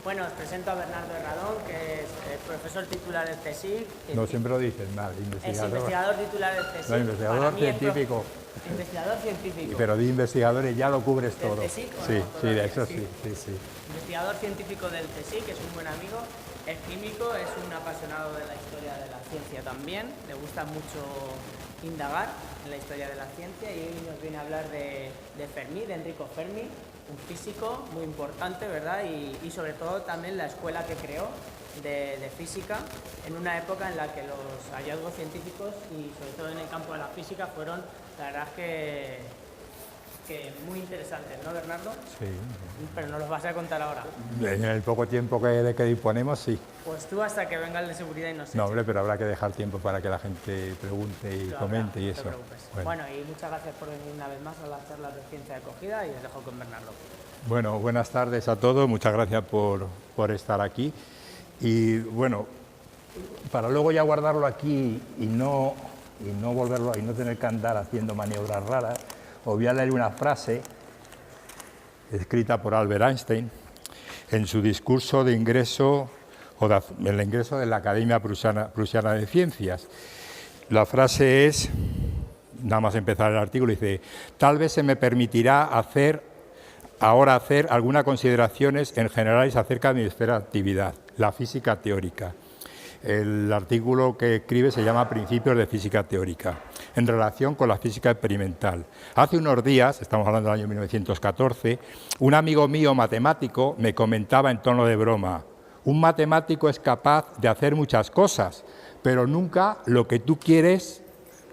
Bueno, os presento a Bernardo Herradón, que es profesor titular del CSIC. No, siempre lo dices mal, Es investigador. investigador titular del CSIC. No, investigador científico. Investigador científico. Pero de investigadores ya lo cubres ¿Del todo. CSIC o Sí, no? sí, de eso Sí. sí. Investigador científico del CSIC, que es un buen amigo. Es químico, es un apasionado de la historia de la ciencia también. Le gusta mucho indagar en la historia de la ciencia y hoy nos viene a hablar de Fermi, de Enrico Fermi, un físico muy importante, ¿verdad? Y sobre todo también la escuela que creó de física en una época en la que los hallazgos científicos y sobre todo en el campo de la física fueron, la verdad es que muy interesantes, ¿no, Bernardo? Sí. Pero nos los vas a contar ahora. En el poco tiempo de que disponemos, sí. Pues tú hasta que venga el de seguridad y no sé. No, hombre, pero habrá que dejar tiempo para que la gente pregunte y comente y no eso. te preocupes. Bueno, y muchas gracias por venir una vez más a las charlas de ciencia de acogida y os dejo con Bernardo. Bueno, buenas tardes a todos, muchas gracias por estar aquí. Y bueno, para luego ya guardarlo aquí y no volverlo y no tener que andar haciendo maniobras raras, os voy a leer una frase escrita por Albert Einstein en su discurso de ingreso el ingreso de la Academia Prusiana de Ciencias. La frase es, nada más empezar el artículo, dice: tal vez se me permitirá hacer algunas consideraciones en generales acerca de mi esfera de actividad, la física teórica. El artículo que escribe se llama Principios de Física Teórica, en relación con la física experimental. Hace unos días, estamos hablando del año 1914, un amigo mío matemático me comentaba en tono de broma: un matemático es capaz de hacer muchas cosas, pero nunca lo que tú quieres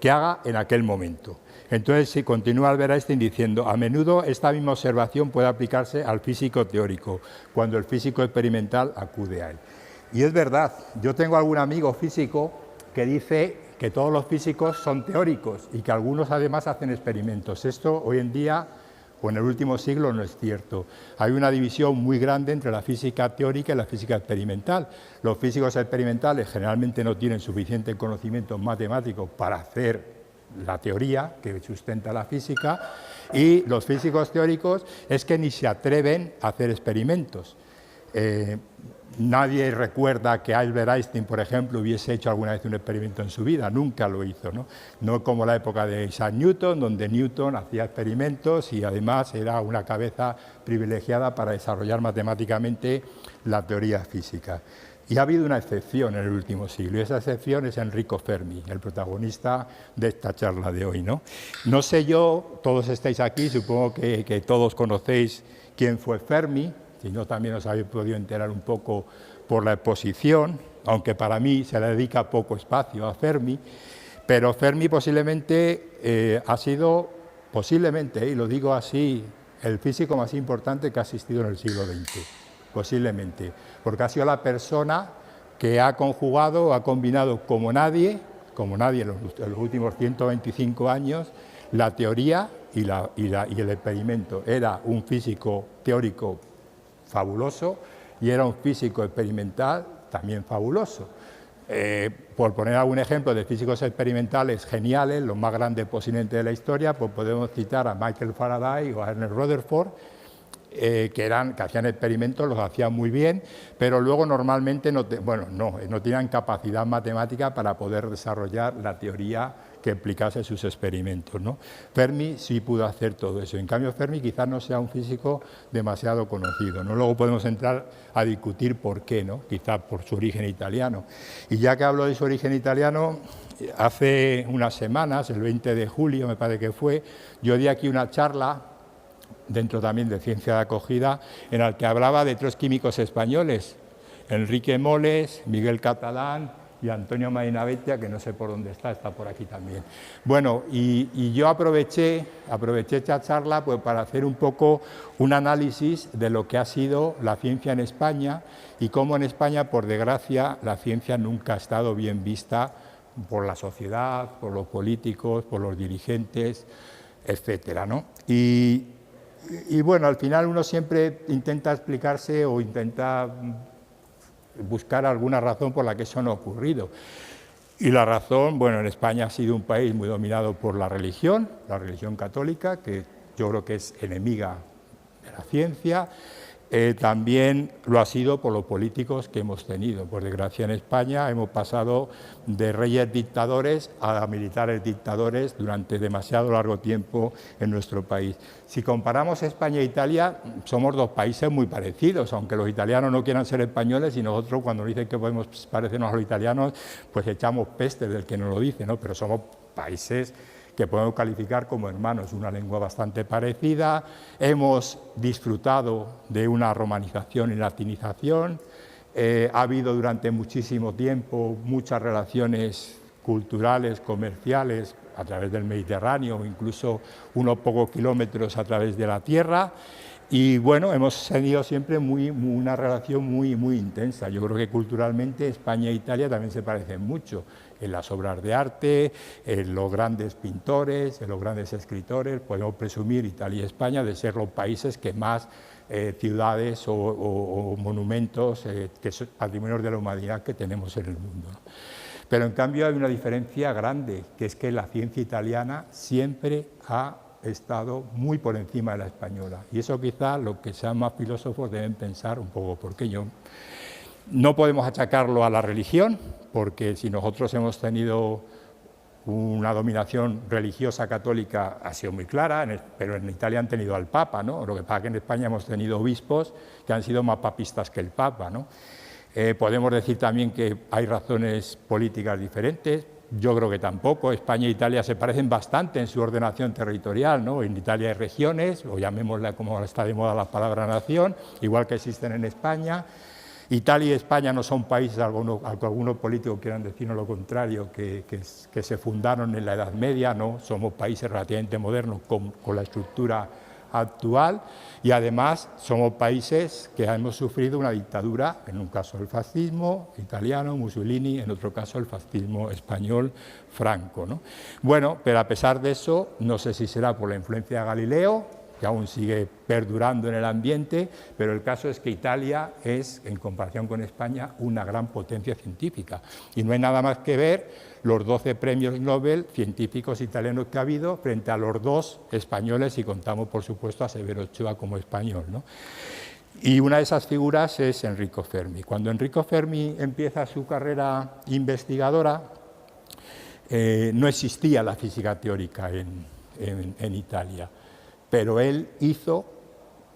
que haga en aquel momento. Entonces, sí, continúa Albert Einstein diciendo: a menudo esta misma observación puede aplicarse al físico teórico, cuando el físico experimental acude a él. Y es verdad, yo tengo algún amigo físico que dice que todos los físicos son teóricos y que algunos además hacen experimentos. Esto hoy en día, o en el último siglo, no es cierto. Hay una división muy grande entre la física teórica y la física experimental. Los físicos experimentales generalmente no tienen suficiente conocimiento matemático para hacer la teoría que sustenta la física, y los físicos teóricos es que ni se atreven a hacer experimentos. Nadie recuerda que Albert Einstein, por ejemplo, hubiese hecho alguna vez un experimento en su vida, nunca lo hizo, ¿no? No como la época de Isaac Newton, donde Newton hacía experimentos y además era una cabeza privilegiada para desarrollar matemáticamente la teoría física. Y ha habido una excepción en el último siglo, y esa excepción es Enrico Fermi, el protagonista de esta charla de hoy, ¿no? No sé yo, todos estáis aquí, supongo que todos conocéis quién fue Fermi. Si no, también os habéis podido enterar un poco por la exposición, aunque para mí se le dedica poco espacio a Fermi, pero Fermi posiblemente ha sido, y lo digo así, el físico más importante que ha existido en el siglo XX, posiblemente, porque ha sido la persona que ha conjugado, ha combinado como nadie en los últimos 125 años, la teoría y el experimento. Era un físico teórico fabuloso y era un físico experimental también fabuloso. Por poner algún ejemplo de físicos experimentales geniales, los más grandes posiblemente de la historia, pues podemos citar a Michael Faraday o a Ernest Rutherford, que hacían experimentos, los hacían muy bien, pero luego normalmente no tenían capacidad matemática para poder desarrollar la teoría que explicase sus experimentos, ¿no? Fermi sí pudo hacer todo eso. En cambio, Fermi quizás no sea un físico demasiado conocido, ¿no? Luego podemos entrar a discutir por qué, ¿no? Quizás por su origen italiano. Y ya que hablo de su origen italiano, hace unas semanas, el 20 de julio me parece que fue, yo di aquí una charla dentro también de ciencia de acogida, en la que hablaba de 3 químicos españoles: Enrique Moles, Miguel Catalán y Antonio Marinabeitia, que no sé por dónde está por aquí también. Bueno, y yo aproveché esta charla pues para hacer un poco un análisis de lo que ha sido la ciencia en España y cómo en España, por desgracia, la ciencia nunca ha estado bien vista por la sociedad, por los políticos, por los dirigentes, etcétera, ¿no? Y bueno, al final uno siempre intenta explicarse o intenta buscar alguna razón por la que eso no ha ocurrido. Y la razón, bueno, en España ha sido un país muy dominado por la religión católica, que yo creo que es enemiga de la ciencia, también lo ha sido por los políticos que hemos tenido. Por desgracia en España hemos pasado de reyes dictadores a militares dictadores durante demasiado largo tiempo en nuestro país. Si comparamos España e Italia, somos dos países muy parecidos, aunque los italianos no quieran ser españoles y nosotros cuando nos dicen que podemos parecernos a los italianos, pues echamos peste del que nos lo dice, ¿no? Pero somos países que podemos calificar como hermanos, una lengua bastante parecida, hemos disfrutado de una romanización y latinización, ha habido durante muchísimo tiempo muchas relaciones culturales, comerciales, a través del Mediterráneo, incluso unos pocos kilómetros a través de la tierra, y bueno, hemos tenido siempre una relación muy intensa. Yo creo que culturalmente España e Italia también se parecen mucho en las obras de arte, en los grandes pintores, en los grandes escritores. Podemos presumir Italia y España de ser los países que más ciudades o monumentos que son patrimonios de la humanidad que tenemos en el mundo, ¿no? Pero en cambio hay una diferencia grande, que es que la ciencia italiana siempre ha estado muy por encima de la española. Y eso quizá lo que sean más filósofos deben pensar un poco, porque no podemos achacarlo a la religión, porque si nosotros hemos tenido una dominación religiosa católica, ha sido muy clara, pero en Italia han tenido al Papa, ¿no? Lo que pasa es que en España hemos tenido obispos que han sido más papistas que el Papa, ¿no? Podemos decir también que hay razones políticas diferentes. Yo creo que tampoco. España e Italia se parecen bastante en su ordenación territorial, ¿no? En Italia hay regiones, o llamémosla como está de moda la palabra nación, igual que existen en España. Italia y España no son países, aunque algunos políticos quieran decirnos lo contrario, que se fundaron en la Edad Media, no, somos países relativamente modernos con la estructura actual, y además somos países que hemos sufrido una dictadura, en un caso el fascismo italiano, Mussolini, en otro caso el fascismo español, Franco, ¿no? Bueno, pero a pesar de eso, no sé si será por la influencia de Galileo, que aún sigue perdurando en el ambiente, pero el caso es que Italia es, en comparación con España, una gran potencia científica. Y no hay nada más que ver los 12 premios Nobel científicos italianos que ha habido frente a los 2 españoles, si contamos, por supuesto, a Severo Ochoa como español, ¿no? Y una de esas figuras es Enrico Fermi. Cuando Enrico Fermi empieza su carrera investigadora, no existía la física teórica en Italia. Pero él hizo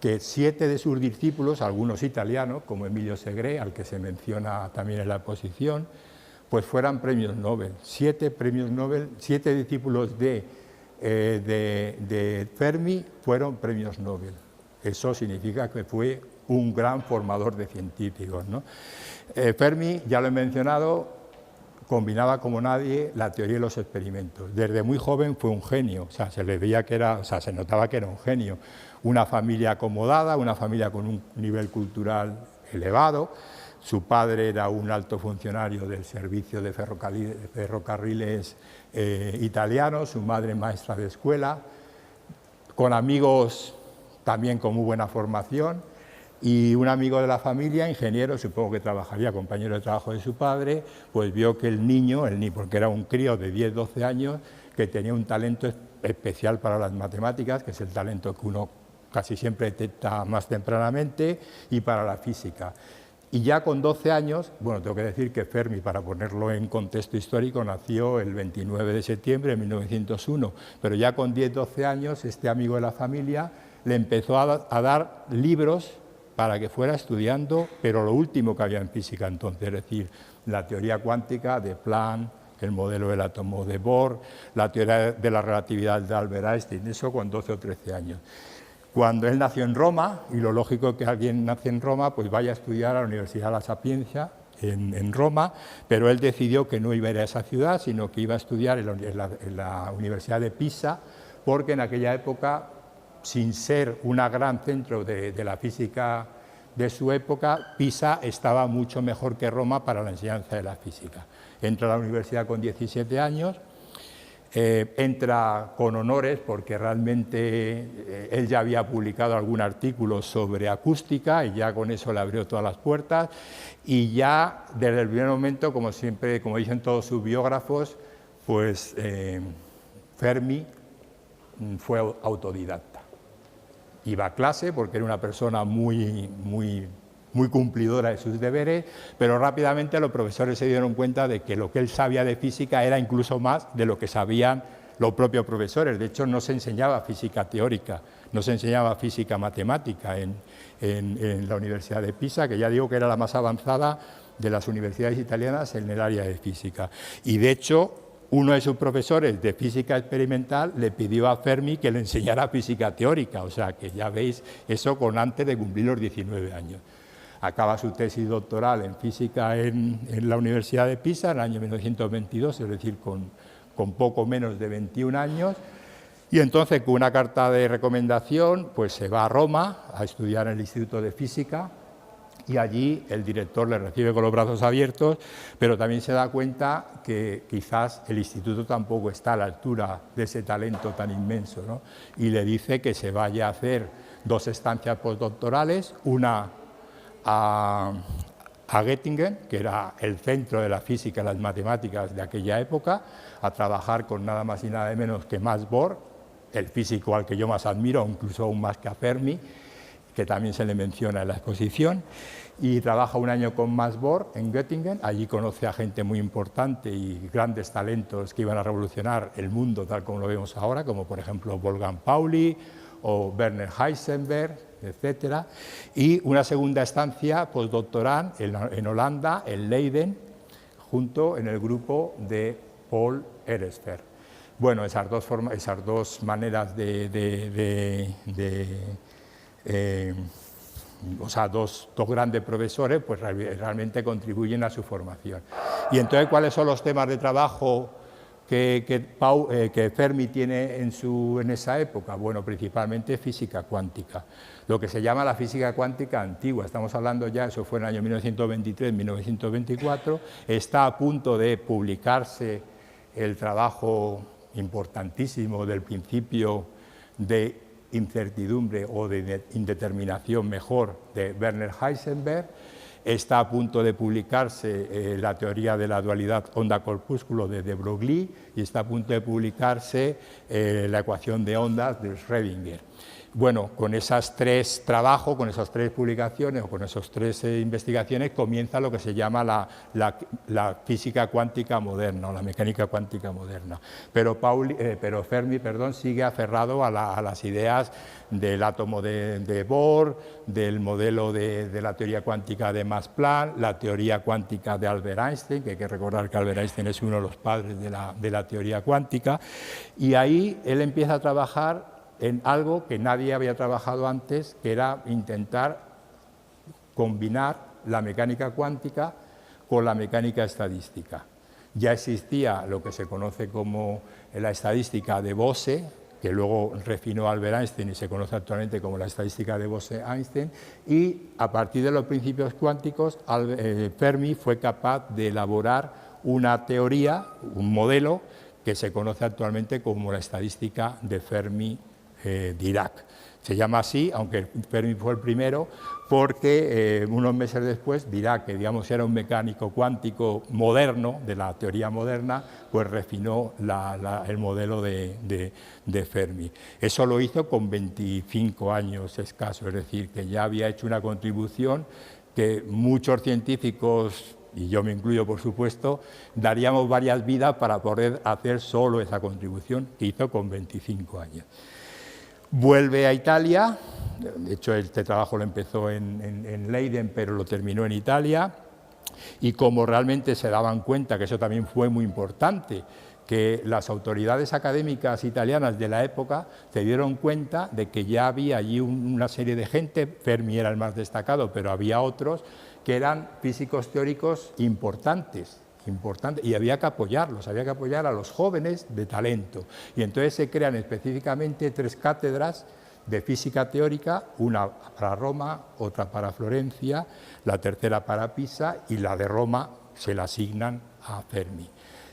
que 7 de sus discípulos, algunos italianos, como Emilio Segre, al que se menciona también en la exposición, pues fueran premios Nobel. 7 premios Nobel, 7 discípulos de Fermi fueron premios Nobel. Eso significa que fue un gran formador de científicos, ¿no? Fermi, ya lo he mencionado, combinaba como nadie la teoría y los experimentos. Desde muy joven fue un genio, o sea, se le veía que era, o sea, se notaba que era un genio. Una familia acomodada, una familia con un nivel cultural elevado. Su padre era un alto funcionario del servicio de ferrocarriles italiano, su madre maestra de escuela, con amigos también con muy buena formación. Y un amigo de la familia, ingeniero, supongo que trabajaría, compañero de trabajo de su padre, pues vio que el niño, porque era un crío de 10, 12 años, que tenía un talento especial para las matemáticas, que es el talento que uno casi siempre detecta más tempranamente, y para la física. Y ya con 12 años, bueno, tengo que decir que Fermi, para ponerlo en contexto histórico, nació el 29 de septiembre de 1901, pero ya con 10, 12 años, este amigo de la familia le empezó a dar libros para que fuera estudiando, pero lo último que había en física entonces, es decir, la teoría cuántica de Planck, el modelo del átomo de Bohr, la teoría de la relatividad de Albert Einstein, eso con 12 o 13 años. Cuando él nació en Roma, y lo lógico es que alguien nace en Roma, pues vaya a estudiar a la Universidad La Sapienza, en Roma, pero él decidió que no iba a ir a esa ciudad, sino que iba a estudiar en la Universidad de Pisa, porque en aquella época, sin ser un gran centro de la física de su época, Pisa estaba mucho mejor que Roma para la enseñanza de la física. Entra a la universidad con 17 años, entra con honores porque realmente él ya había publicado algún artículo sobre acústica y ya con eso le abrió todas las puertas, y ya desde el primer momento, como siempre, como dicen todos sus biógrafos, pues Fermi fue autodidacta. iba a clase porque era una persona muy cumplidora de sus deberes, pero rápidamente los profesores se dieron cuenta de que lo que él sabía de física era incluso más de lo que sabían los propios profesores. De hecho, no se enseñaba física teórica, no se enseñaba física matemática en la Universidad de Pisa, que ya digo que era la más avanzada de las universidades italianas en el área de física. Y de hecho, uno de sus profesores de física experimental le pidió a Fermi que le enseñara física teórica, o sea que ya veis eso con antes de cumplir los 19 años. Acaba su tesis doctoral en física en la Universidad de Pisa en el año 1922, es decir, con poco menos de 21 años, y entonces con una carta de recomendación pues se va a Roma a estudiar en el Instituto de Física, y allí el director le recibe con los brazos abiertos, pero también se da cuenta que quizás el instituto tampoco está a la altura de ese talento tan inmenso, ¿no? Y le dice que se vaya a hacer 2 estancias postdoctorales, una a Göttingen, que era el centro de la física y las matemáticas de aquella época, a trabajar con nada más y nada menos que Max Born, el físico al que yo más admiro, incluso aún más que a Fermi, que también se le menciona en la exposición, y trabaja un año con Max Born en Göttingen. Allí conoce a gente muy importante y grandes talentos que iban a revolucionar el mundo tal como lo vemos ahora, como por ejemplo Wolfgang Pauli o Werner Heisenberg, etcétera, y una segunda estancia postdoctoral en Holanda, en Leiden, junto en el grupo de Paul Eresfer. Bueno, esas dos maneras o sea, dos grandes profesores pues realmente contribuyen a su formación. Y entonces, ¿cuáles son los temas de trabajo que Fermi tiene en esa época? Bueno, principalmente física cuántica, lo que se llama la física cuántica antigua. Estamos hablando ya, eso fue en el año 1923-1924, está a punto de publicarse el trabajo importantísimo del principio de incertidumbre o de indeterminación mejor de Werner Heisenberg. Está a punto de publicarse la teoría de la dualidad onda-corpúsculo de de Broglie, y está a punto de publicarse la ecuación de ondas de Schrödinger. Bueno, con esos 3 trabajos, con esas 3 publicaciones o con esas 3 investigaciones comienza lo que se llama la física cuántica moderna o la mecánica cuántica moderna. Pero Fermi sigue aferrado a las ideas del átomo de Bohr, del modelo de la teoría cuántica de Max Planck, la teoría cuántica de Albert Einstein, que hay que recordar que Albert Einstein es uno de los padres de la teoría cuántica, y ahí él empieza a trabajar en algo que nadie había trabajado antes, que era intentar combinar la mecánica cuántica con la mecánica estadística. Ya existía lo que se conoce como la estadística de Bose, que luego refinó Albert Einstein y se conoce actualmente como la estadística de Bose-Einstein, y a partir de los principios cuánticos Fermi fue capaz de elaborar una teoría, un modelo, que se conoce actualmente como la estadística de Fermi-Dirac. Se llama así, aunque Fermi fue el primero, porque unos meses después Dirac, que digamos era un mecánico cuántico moderno, de la teoría moderna, pues refinó el modelo de Fermi. Eso lo hizo con 25 años escasos, es decir, que ya había hecho una contribución que muchos científicos, y yo me incluyo por supuesto, daríamos varias vidas para poder hacer solo esa contribución que hizo con 25 años. Vuelve a Italia, de hecho este trabajo lo empezó en Leiden, pero lo terminó en Italia, y como realmente se daban cuenta, que eso también fue muy importante, que las autoridades académicas italianas de la época se dieron cuenta de que ya había allí una serie de gente, Fermi era el más destacado, pero había otros, que eran físicos teóricos importantes, y había que apoyarlos, había que apoyar a los jóvenes de talento. Y entonces se crean específicamente 3 cátedras de física teórica, una para Roma, otra para Florencia, la tercera para Pisa, y la de Roma se la asignan a Fermi.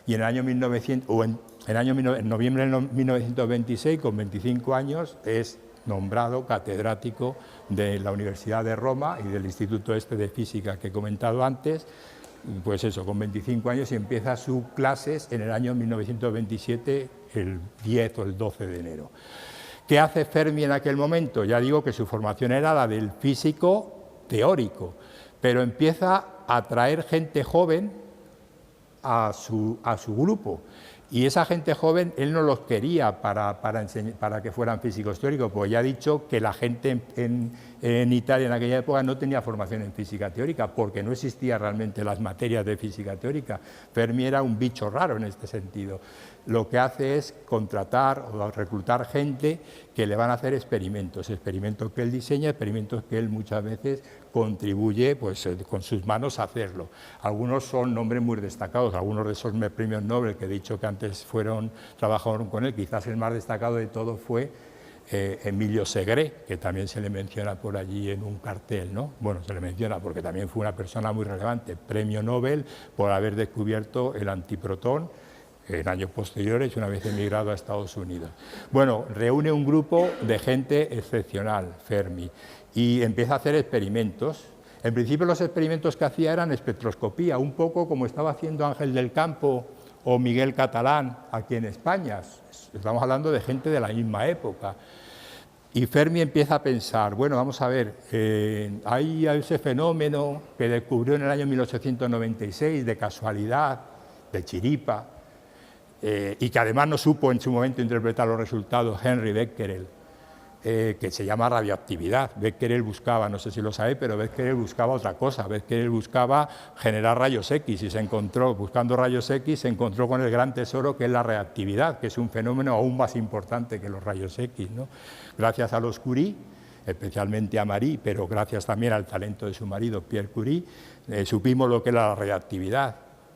Y en el año en noviembre de 1926, con 25 años, es nombrado catedrático de la Universidad de Roma y del Instituto de Física que he comentado antes. Pues eso, con 25 años, y empieza sus clases en el año 1927, el 10 o el 12 de enero. ¿Qué hace Fermi en aquel momento? Ya digo que su formación era la del físico teórico, pero empieza a atraer gente joven a su grupo. Y esa gente joven él no los quería para que fueran físicos teóricos, pues ya he dicho que la gente en Italia en aquella época no tenía formación en física teórica, porque no existían realmente las materias de física teórica. Fermi era un bicho raro en este sentido. Lo que hace es contratar o reclutar gente que le van a hacer experimentos que él diseña, experimentos que él muchas veces contribuye pues, con sus manos a hacerlo. Algunos son nombres muy destacados, algunos de esos premios Nobel que he dicho que antes trabajaron con él, quizás el más destacado de todos fue Emilio Segre, que también se le menciona por allí en un cartel, ¿no? Bueno, se le menciona porque también fue una persona muy relevante, premio Nobel por haber descubierto el antiprotón en años posteriores, una vez emigrado a Estados Unidos. Bueno, reúne un grupo de gente excepcional, Fermi, y empieza a hacer experimentos. En principio los experimentos que hacía eran espectroscopía, un poco como estaba haciendo Ángel del Campo o Miguel Catalán aquí en España. Estamos hablando de gente de la misma época. Y Fermi empieza a pensar, bueno, vamos a ver, hay ese fenómeno que descubrió en el año 1896 de casualidad, de chiripa, y que además no supo en su momento interpretar los resultados Henry Becquerel, que se llama radioactividad. Becquerel buscaba, no sé si lo sabéis, pero Becquerel buscaba otra cosa. Becquerel buscaba generar rayos X y buscando rayos X, se encontró con el gran tesoro que es la reactividad, que es un fenómeno aún más importante que los rayos X, ¿no? Gracias a los Curie, especialmente a Marie, pero gracias también al talento de su marido Pierre Curie, supimos lo que era la reactividad.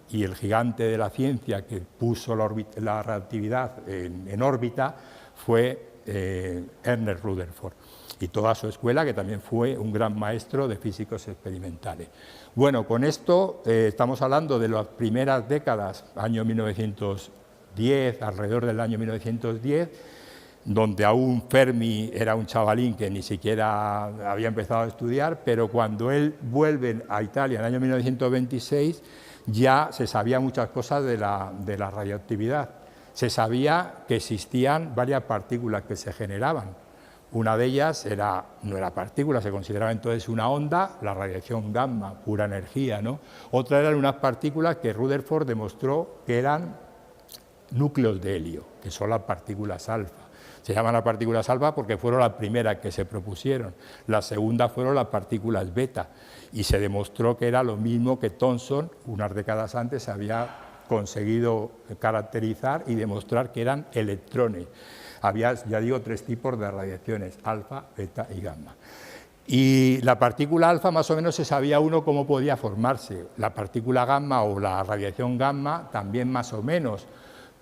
Y el gigante de la ciencia que puso la reactividad en órbita fue Ernest Rutherford y toda su escuela, que también fue un gran maestro de físicos experimentales. Bueno, con esto estamos hablando de las primeras décadas, año 1910, alrededor del año 1910, donde aún Fermi era un chavalín que ni siquiera había empezado a estudiar, pero cuando él vuelve a Italia en el año 1926, ya se sabía muchas cosas de la radioactividad. Se sabía que existían varias partículas que se generaban. Una de ellas no era partícula, se consideraba entonces una onda, la radiación gamma, pura energía, ¿no? Otra eran unas partículas que Rutherford demostró que eran núcleos de helio, que son las partículas alfa. Se llaman las partículas alfa porque fueron las primeras que se propusieron. Las segundas fueron las partículas beta y se demostró que era lo mismo que Thomson, unas décadas antes, había conseguido caracterizar y demostrar que eran electrones. Había, ya digo, 3 tipos de radiaciones, alfa, beta y gamma. Y la partícula alfa más o menos se sabía uno cómo podía formarse. La partícula gamma o la radiación gamma también más o menos,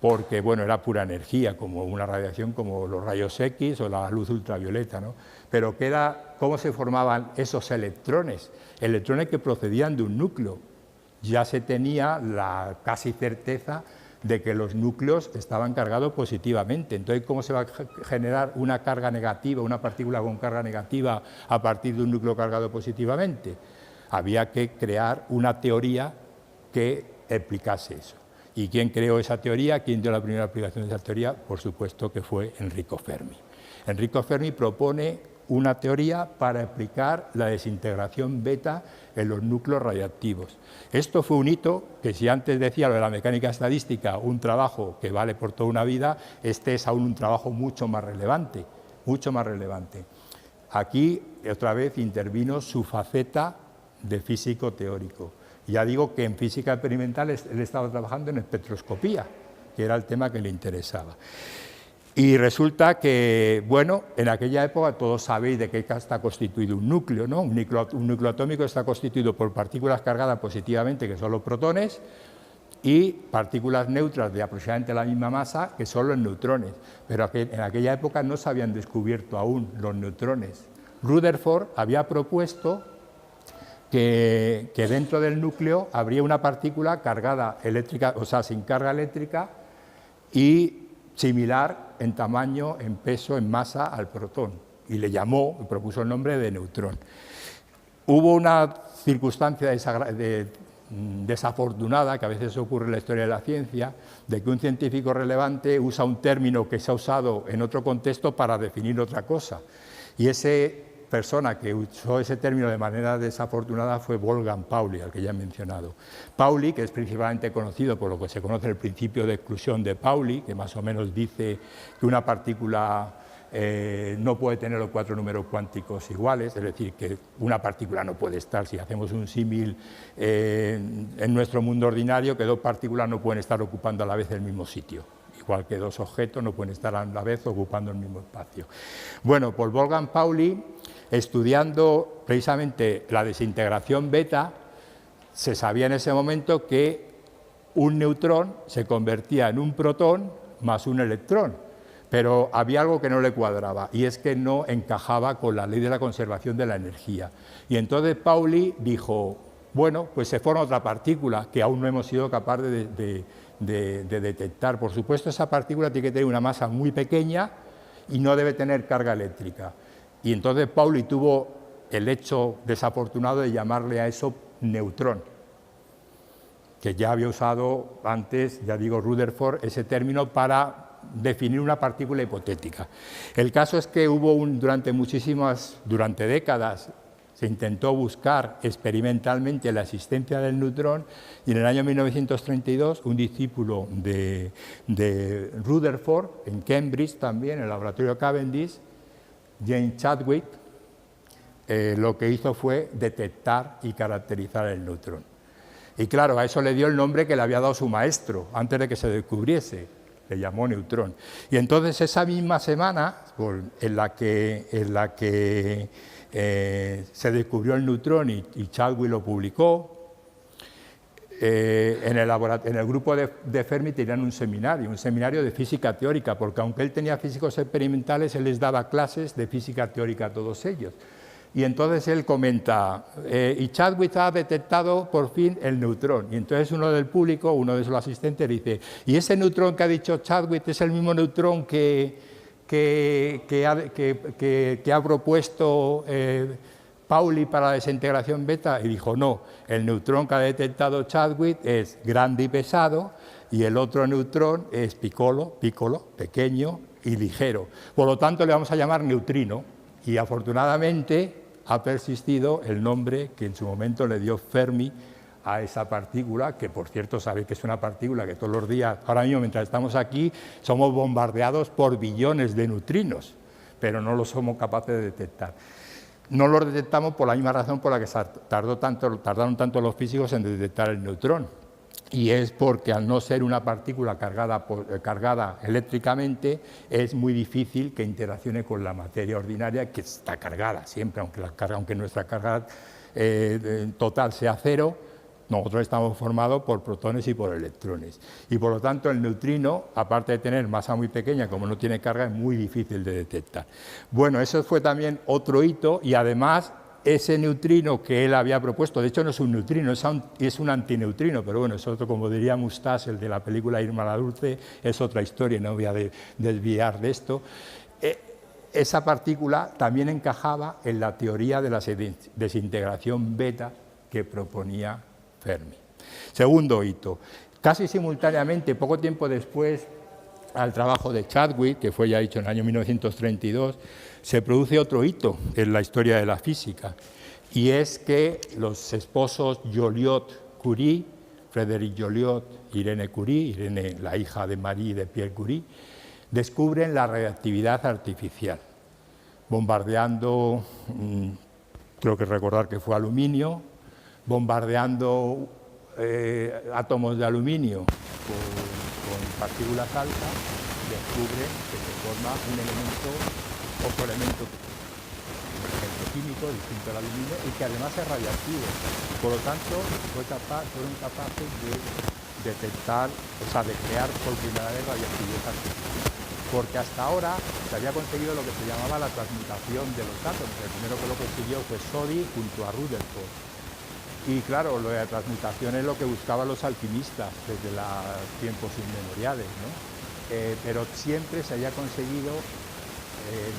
porque bueno, era pura energía, como una radiación como los rayos X o la luz ultravioleta, ¿no? Pero ¿cómo se formaban esos electrones? Electrones que procedían de un núcleo. Ya se tenía la casi certeza de que los núcleos estaban cargados positivamente. Entonces, ¿cómo se va a generar una carga negativa, una partícula con carga negativa a partir de un núcleo cargado positivamente? Había que crear una teoría que explicase eso. ¿Y quién creó esa teoría? ¿Quién dio la primera aplicación de esa teoría? Por supuesto que fue Enrico Fermi. Enrico Fermi propone una teoría para explicar la desintegración beta en los núcleos radiactivos. Esto fue un hito que, si antes decía lo de la mecánica estadística, un trabajo que vale por toda una vida, este es aún un trabajo mucho más relevante, mucho más relevante. Aquí, otra vez, intervino su faceta de físico teórico. Ya digo que en física experimental él estaba trabajando en espectroscopía, que era el tema que le interesaba. Y resulta que, bueno, en aquella época todos sabéis de qué está constituido un núcleo, ¿no? Un núcleo atómico está constituido por partículas cargadas positivamente, que son los protones, y partículas neutras de aproximadamente la misma masa, que son los neutrones. Pero en aquella época no se habían descubierto aún los neutrones. Rutherford había propuesto que dentro del núcleo habría una partícula cargada eléctrica, o sea, sin carga eléctrica, y similar en tamaño, en peso, en masa al protón, y le propuso el nombre de neutrón. Hubo una circunstancia desafortunada que a veces ocurre en la historia de la ciencia, de que un científico relevante usa un término que se ha usado en otro contexto para definir otra cosa. Y esa persona que usó ese término de manera desafortunada fue Wolfgang Pauli, al que ya he mencionado. Pauli, que es principalmente conocido por lo que se conoce el principio de exclusión de Pauli, que más o menos dice que una partícula no puede tener los 4 números cuánticos iguales, es decir, que una partícula no puede estar, si hacemos un símil en nuestro mundo ordinario, que 2 partículas no pueden estar ocupando a la vez el mismo sitio, igual que 2 objetos no pueden estar a la vez ocupando el mismo espacio. Bueno, pues Wolfgang Pauli, estudiando precisamente la desintegración beta, se sabía en ese momento que un neutrón se convertía en un protón más un electrón. Pero había algo que no le cuadraba, y es que no encajaba con la ley de la conservación de la energía. Y entonces Pauli dijo, bueno, pues se forma otra partícula que aún no hemos sido capaces de detectar. Por supuesto, esa partícula tiene que tener una masa muy pequeña y no debe tener carga eléctrica. Y entonces Pauli tuvo el hecho desafortunado de llamarle a eso neutrón, que ya había usado antes, ya digo, Rutherford, ese término para definir una partícula hipotética. El caso es que hubo durante décadas se intentó buscar experimentalmente la existencia del neutrón, y en el año 1932 un discípulo de Rutherford, en Cambridge también, en el laboratorio Cavendish, James Chadwick, lo que hizo fue detectar y caracterizar el neutrón. Y claro, a eso le dio el nombre que le había dado su maestro antes de que se descubriese. Le llamó neutrón. Y entonces esa misma semana en la que se descubrió el neutrón y Chadwick lo publicó, en el grupo de Fermi tenían un seminario de física teórica, porque aunque él tenía físicos experimentales, él les daba clases de física teórica a todos ellos. Y entonces él comenta, y Chadwick ha detectado por fin el neutrón. Y entonces uno del público, uno de sus asistentes, dice, ¿y ese neutrón que ha dicho Chadwick es el mismo neutrón que ha propuesto Pauli para la desintegración beta? Y dijo, no, el neutrón que ha detectado Chadwick es grande y pesado, y el otro neutrón es piccolo, pequeño y ligero. Por lo tanto, le vamos a llamar neutrino. Y afortunadamente ha persistido el nombre que en su momento le dio Fermi a esa partícula, que por cierto sabéis que es una partícula que todos los días, ahora mismo mientras estamos aquí, somos bombardeados por billones de neutrinos, pero no los somos capaces de detectar. No los detectamos por la misma razón por la que tardaron tanto los físicos en detectar el neutrón. Y es porque al no ser una partícula cargada eléctricamente, es muy difícil que interaccione con la materia ordinaria, que está cargada siempre, aunque nuestra carga total sea cero, nosotros estamos formados por protones y por electrones. Y por lo tanto el neutrino, aparte de tener masa muy pequeña, como no tiene carga, es muy difícil de detectar. Bueno, eso fue también otro hito, y además ese neutrino que él había propuesto, de hecho no es un neutrino, es un antineutrino, pero bueno, es otro, como diría Mustache, el de la película Irma la Dulce, es otra historia, no voy a desviar de esto. Esa partícula también encajaba en la teoría de la desintegración beta que proponía Fermi. Segundo hito, casi simultáneamente, poco tiempo después al trabajo de Chadwick, que fue ya dicho en el año 1932, se produce otro hito en la historia de la física, y es que los esposos Joliot-Curie, Frédéric Joliot y Irene Curie, Irene la hija de Marie y de Pierre Curie, descubren la radiactividad artificial, bombardeando, creo que recordar que fue aluminio, bombardeando átomos de aluminio con partículas altas, descubren que se forma un elemento, otro elemento químico distinto al aluminio, y que además es radiactivo. Por lo tanto, fueron capaces de detectar, de crear por primera vez radiactividad artificial. Porque hasta ahora se había conseguido lo que se llamaba la transmutación de los átomos. El primero que lo consiguió fue Soddy junto a Rutherford. Y claro, lo de la transmutación es lo que buscaban los alquimistas desde los tiempos inmemoriales, ¿no? Pero siempre se había conseguido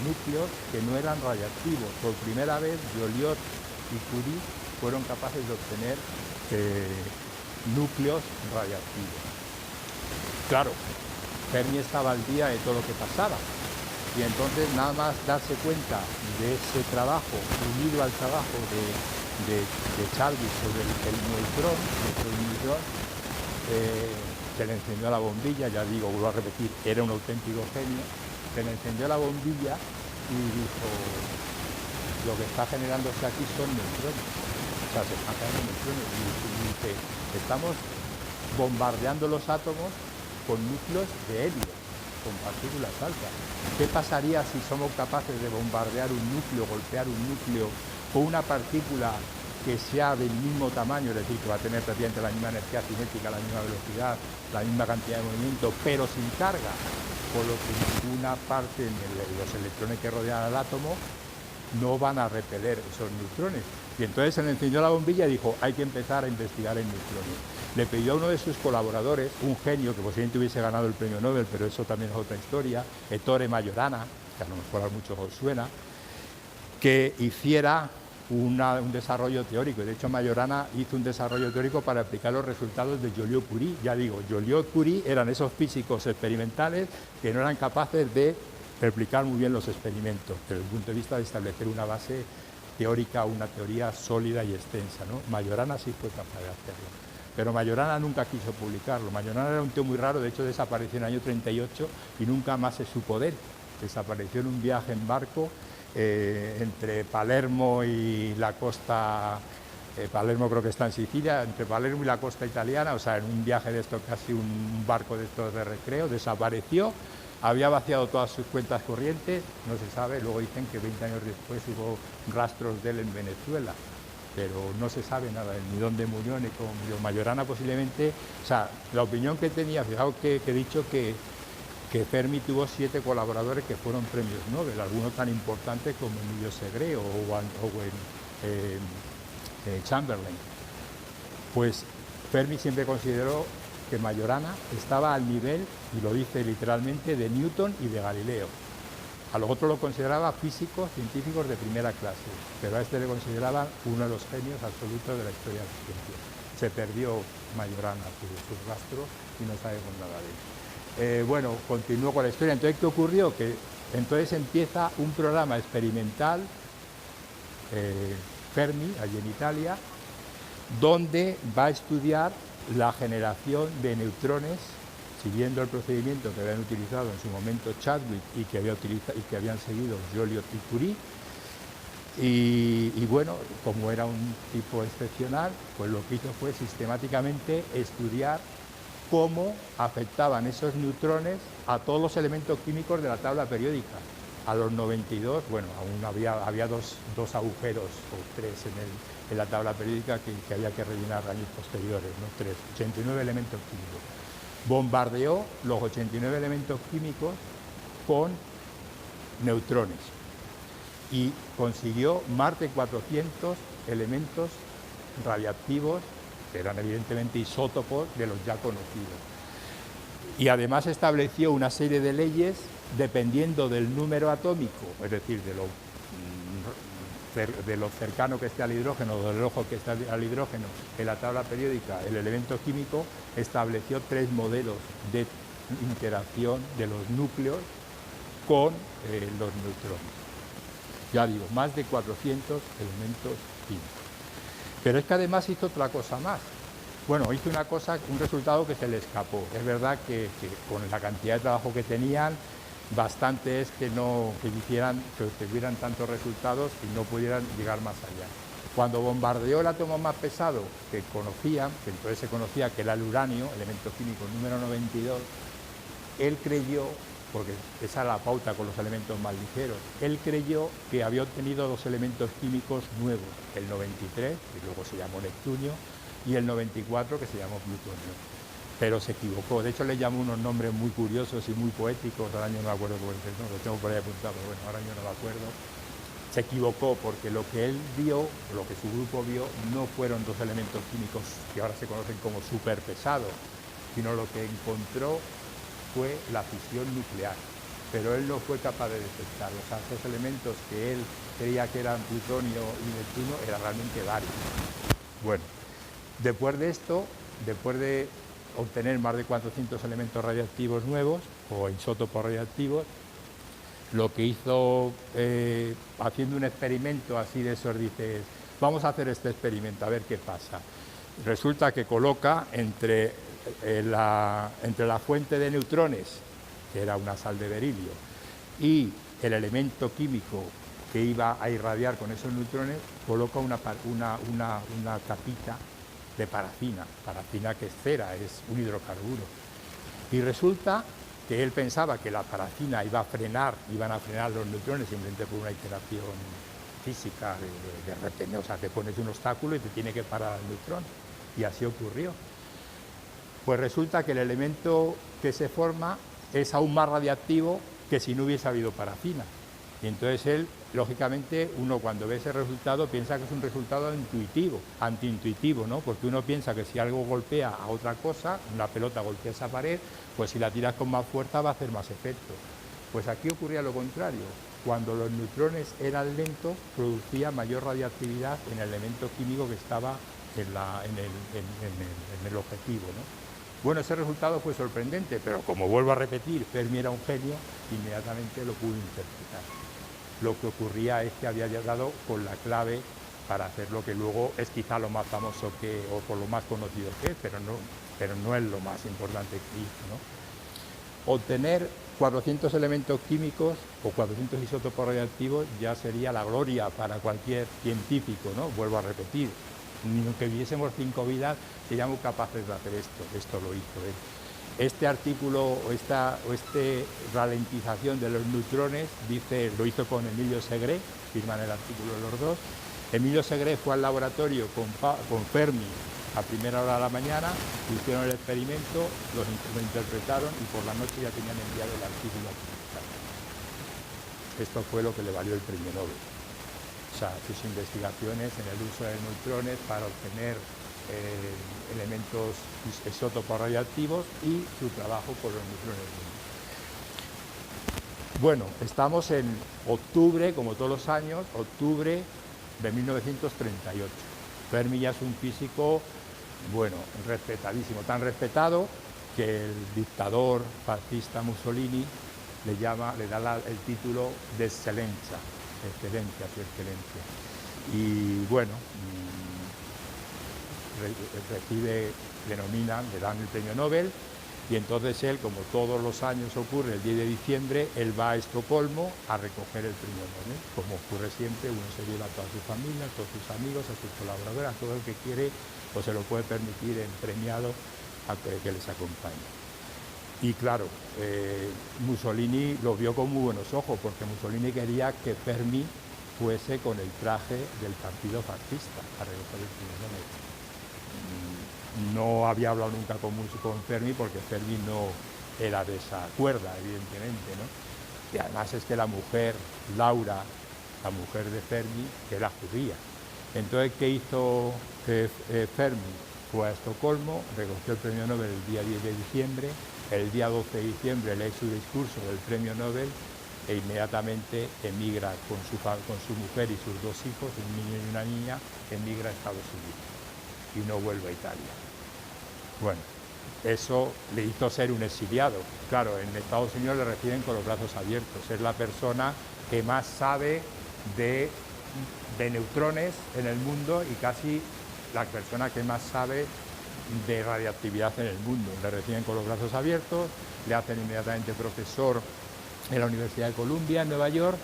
núcleos que no eran radiactivos. Por primera vez, Joliot y Curie fueron capaces de obtener núcleos radiactivos. Claro, Fermi estaba al día de todo lo que pasaba, y entonces nada más darse cuenta de ese trabajo unido al trabajo de Chadwick sobre el neutrón, se le encendió la bombilla. Ya digo, vuelvo a repetir, era un auténtico genio. Se le encendió la bombilla y dijo: lo que está generándose aquí son neutrones, o sea, se están generando neutrones, y dice: estamos bombardeando los átomos con núcleos de helio, con partículas altas. ¿Qué pasaría si somos capaces de bombardear un núcleo, golpear un núcleo con una partícula que sea del mismo tamaño, es decir, que va a tener prácticamente la misma energía cinética, la misma velocidad, la misma cantidad de movimiento, pero sin carga, por lo que ninguna parte de los electrones que rodean al átomo no van a repeler esos neutrones? Y entonces se le encendió la bombilla y dijo: hay que empezar a investigar en neutrones. Le pidió a uno de sus colaboradores, un genio que posiblemente hubiese ganado el premio Nobel, pero eso también es otra historia, Ettore Majorana, que a lo mejor a muchos os suena, que hiciera un desarrollo teórico. De hecho, Majorana hizo un desarrollo teórico para aplicar los resultados de Joliot-Curie. Ya digo, Joliot-Curie eran esos físicos experimentales que no eran capaces de replicar muy bien los experimentos, desde el punto de vista de establecer una base teórica, una teoría sólida y extensa, ¿no? Majorana sí fue capaz de hacerlo, pero Majorana nunca quiso publicarlo. Majorana era un tío muy raro, de hecho desapareció en el año 38 y nunca más se supo de él. Desapareció en un viaje en barco entre Palermo y la costa, Palermo creo que está en Sicilia, entre Palermo y la costa italiana, o sea, en un viaje de esto, casi un barco de estos de recreo. Desapareció, había vaciado todas sus cuentas corrientes, no se sabe. Luego dicen que 20 años después hubo rastros de él en Venezuela, pero no se sabe nada de él, ni dónde murió, ni cómo murió. Majorana posiblemente, o sea, la opinión que tenía, fijaos que he dicho que Fermi tuvo 7 colaboradores que fueron premios Nobel, algunos tan importantes como Emilio Segre o Owen Chamberlain. Pues Fermi siempre consideró que Majorana estaba al nivel, y lo dice literalmente, de Newton y de Galileo. A los otros lo consideraba físicos, científicos de primera clase, pero a este le consideraban uno de los genios absolutos de la historia de la ciencia. Se perdió Majorana su rastro y no sabemos nada de él. Bueno, continúo con la historia. Entonces, ¿qué ocurrió? Que entonces empieza un programa experimental, Fermi, allí en Italia, donde va a estudiar la generación de neutrones, siguiendo el procedimiento que habían utilizado en su momento Chadwick y que habían seguido Joliot y Curie. Y bueno, como era un tipo excepcional, pues lo que hizo fue sistemáticamente estudiar cómo afectaban esos neutrones a todos los elementos químicos de la tabla periódica. A los 92, bueno, aún había dos agujeros o 3 en la tabla periódica que había que rellenar años posteriores, ¿no? 89 elementos químicos. Bombardeó los 89 elementos químicos con neutrones y consiguió más de 400 elementos radiactivos, que eran evidentemente isótopos de los ya conocidos. Y además estableció una serie de leyes dependiendo del número atómico, es decir, de lo cercano que esté al hidrógeno, o del ojo que esté al hidrógeno en la tabla periódica, el elemento químico, estableció 3 modelos de interacción de los núcleos con los neutrones. Ya digo, más de 400 elementos químicos. Pero es que además hizo otra cosa más. Bueno, hizo un resultado que se le escapó. Es verdad que con la cantidad de trabajo que tenían, bastante es que tuvieran tantos resultados y no pudieran llegar más allá. Cuando bombardeó el átomo más pesado que conocían, que entonces se conocía que era el uranio, elemento químico número 92, él creyó, porque esa era la pauta con los elementos más ligeros, él creyó que había obtenido 2 elementos químicos nuevos, el 93, que luego se llamó Neptunio, y el 94, que se llamó Plutonio. Pero se equivocó. De hecho, le llamó unos nombres muy curiosos y muy poéticos. Ahora yo no me acuerdo cómo es, ¿no? Lo tengo por ahí apuntado, pero bueno, ahora yo no me acuerdo. Se equivocó porque lo que él vio, lo que su grupo vio, no fueron 2 elementos químicos que ahora se conocen como superpesados, sino lo que encontró fue la fisión nuclear. Pero él no fue capaz de detectarlos. O sea, esos elementos que él creía que eran plutonio y Neptuno eran realmente varios. Bueno, Después de esto, después de obtener más de 400 elementos radiactivos nuevos o isótopos radiactivos, lo que hizo haciendo un experimento así de esos, dice, vamos a hacer este experimento, a ver qué pasa. Resulta que coloca entre la fuente de neutrones, que era una sal de berilio, y el elemento químico que iba a irradiar con esos neutrones, coloca una capita de parafina que es cera, es un hidrocarburo. Y resulta que él pensaba que la parafina iban a frenar los neutrones simplemente por una interacción física de repente, o sea, te pones un obstáculo y te tiene que parar el neutrón. Y así ocurrió. Pues resulta que el elemento que se forma es aún más radiactivo que si no hubiese habido parafina. Y entonces él, lógicamente, uno cuando ve ese resultado piensa que es un resultado antiintuitivo, ¿no? Porque uno piensa que si algo golpea a otra cosa, una pelota golpea esa pared, pues si la tiras con más fuerza va a hacer más efecto. Pues aquí ocurría lo contrario. Cuando los neutrones eran lentos, producía mayor radiactividad en el elemento químico que estaba en el objetivo, ¿no? Bueno, ese resultado fue sorprendente, pero como vuelvo a repetir, Fermi era un genio, inmediatamente lo pudo interpretar. Lo que ocurría es que había llegado con la clave para hacer lo que luego es quizá lo más famoso o por lo más conocido que es, pero no es lo más importante que hizo, ¿no? Obtener 400 elementos químicos o 400 isótopos radiactivos ya sería la gloria para cualquier científico, ¿no? Vuelvo a repetir, ni aunque viviésemos 5 vidas, seríamos capaces de hacer esto lo hizo él. Este artículo o esta ralentización de los neutrones, lo hizo con Emilio Segre, firman el artículo los dos. Emilio Segre fue al laboratorio con Fermi a primera hora de la mañana, hicieron el experimento, lo interpretaron y por la noche ya tenían enviado el artículo a publicar. Esto fue lo que le valió el premio Nobel. O sea, sus investigaciones en el uso de neutrones para obtener elementos isótopos radiactivos y su trabajo con los neutrones. Bueno, estamos en octubre, como todos los años, octubre de 1938. Fermi ya es un físico, bueno, respetadísimo, tan respetado que el dictador fascista Mussolini le da el título de excelencia, su excelencia. Y bueno, le dan el premio Nobel, y entonces él, como todos los años ocurre, el 10 de diciembre, él va a Estocolmo a recoger el premio Nobel. Como ocurre siempre, uno se lleva a toda su familia, a todos sus amigos, a sus colaboradores, a todo el que quiere, o se lo puede permitir el premiado a que les acompañe. Y claro, Mussolini lo vio con muy buenos ojos, porque Mussolini quería que Fermi fuese con el traje del partido fascista a recoger el premio Nobel. No había hablado nunca con Fermi, porque Fermi no era de esa cuerda, evidentemente, ¿no? Y además es que la mujer, Laura, la mujer de Fermi, que era judía. Entonces, ¿qué hizo Fermi? Fue a Estocolmo, recogió el premio Nobel el día 10 de diciembre, el día 12 de diciembre lee su discurso del premio Nobel e inmediatamente emigra con su mujer y sus 2 hijos, un niño y una niña, emigra a Estados Unidos y no vuelve a Italia. Bueno, eso le hizo ser un exiliado. Claro, en Estados Unidos le reciben con los brazos abiertos. Es la persona que más sabe de neutrones en el mundo y casi la persona que más sabe de radiactividad en el mundo. Le reciben con los brazos abiertos, le hacen inmediatamente profesor en la Universidad de Columbia, en Nueva York,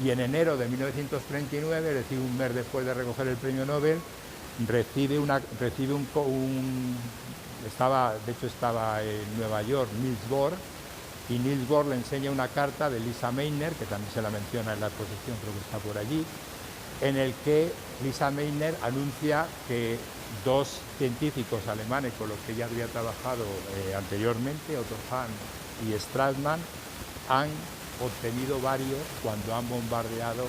y en enero de 1939, es decir, un mes después de recoger el premio Nobel, estaba en Nueva York Niels Bohr, y Niels Bohr le enseña una carta de Lisa Meitner, que también se la menciona en la exposición, creo que está por allí, en el que Lisa Meitner anuncia que 2 científicos alemanes con los que ella había trabajado anteriormente, Otto Hahn y Strassmann, han obtenido varios cuando han bombardeado